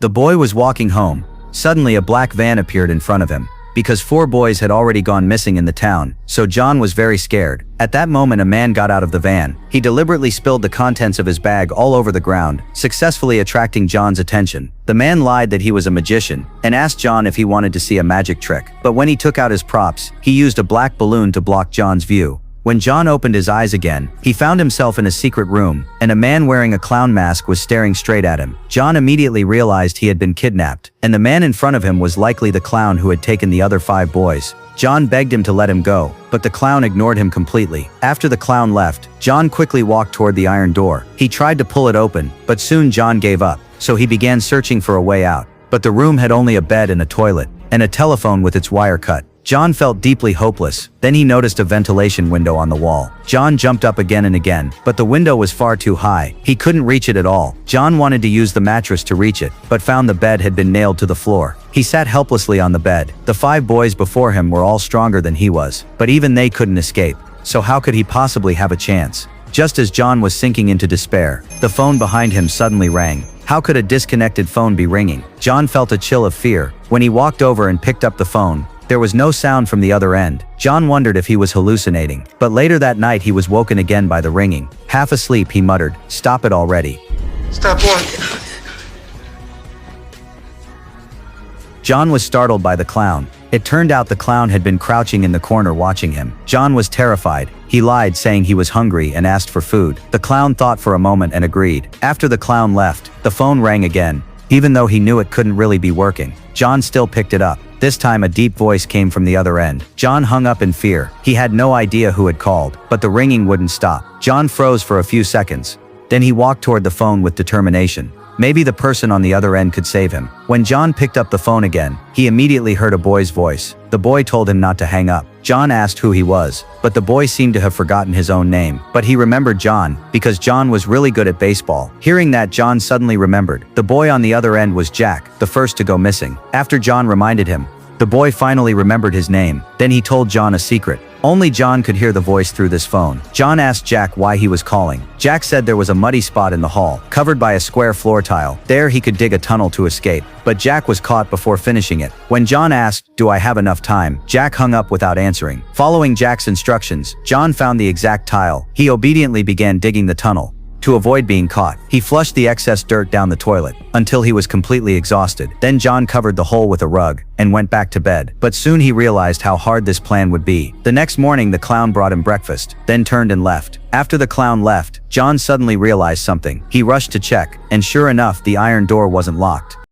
The boy was walking home. Suddenly a black van appeared in front of him. Because 4 boys had already gone missing in the town, so John was very scared. At that moment a man got out of the van. He deliberately spilled the contents of his bag all over the ground, successfully attracting John's attention. The man lied that he was a magician, and asked John if he wanted to see a magic trick. But when he took out his props, he used a black balloon to block John's view. When John opened his eyes again, he found himself in a secret room, and a man wearing a clown mask was staring straight at him. John immediately realized he had been kidnapped, and the man in front of him was likely the clown who had taken the other 5 boys. John begged him to let him go, but the clown ignored him completely. After the clown left, John quickly walked toward the iron door. He tried to pull it open, but soon John gave up, so he began searching for a way out. But the room had only a bed and a toilet, and a telephone with its wire cut. John felt deeply hopeless. Then he noticed a ventilation window on the wall. John jumped up again and again, but the window was far too high. He couldn't reach it at all. John wanted to use the mattress to reach it, but found the bed had been nailed to the floor. He sat helplessly on the bed. The 5 boys before him were all stronger than he was, but even they couldn't escape. So how could he possibly have a chance? Just as John was sinking into despair, the phone behind him suddenly rang. How could a disconnected phone be ringing? John felt a chill of fear. When he walked over and picked up the phone, there was no sound from the other end. John wondered if he was hallucinating, but later that night he was woken again by the ringing. Half asleep, he muttered, "Stop it already." Stop what? John was startled by the clown. It turned out the clown had been crouching in the corner watching him. John was terrified. He lied, saying he was hungry and asked for food. The clown thought for a moment and agreed. After the clown left, the phone rang again. Even though he knew it couldn't really be working, John still picked it up. This time a deep voice came from the other end. John hung up in fear. He had no idea who had called, but the ringing wouldn't stop. John froze for a few seconds. Then he walked toward the phone with determination. Maybe the person on the other end could save him. When John picked up the phone again, he immediately heard a boy's voice. The boy told him not to hang up. John asked who he was, but the boy seemed to have forgotten his own name. But he remembered John, because John was really good at baseball. Hearing that, John suddenly remembered. The boy on the other end was Jack, the first to go missing. After John reminded him, the boy finally remembered his name. Then he told John a secret. Only John could hear the voice through this phone. John asked Jack why he was calling. Jack said there was a muddy spot in the hall, covered by a square floor tile. There he could dig a tunnel to escape. But Jack was caught before finishing it. When John asked, "Do I have enough time?" Jack hung up without answering. Following Jack's instructions, John found the exact tile. He obediently began digging the tunnel. To avoid being caught, he flushed the excess dirt down the toilet, until he was completely exhausted. Then John covered the hole with a rug, and went back to bed. But soon he realized how hard this plan would be. The next morning the clown brought him breakfast, then turned and left. After the clown left, John suddenly realized something. He rushed to check, and sure enough the iron door wasn't locked.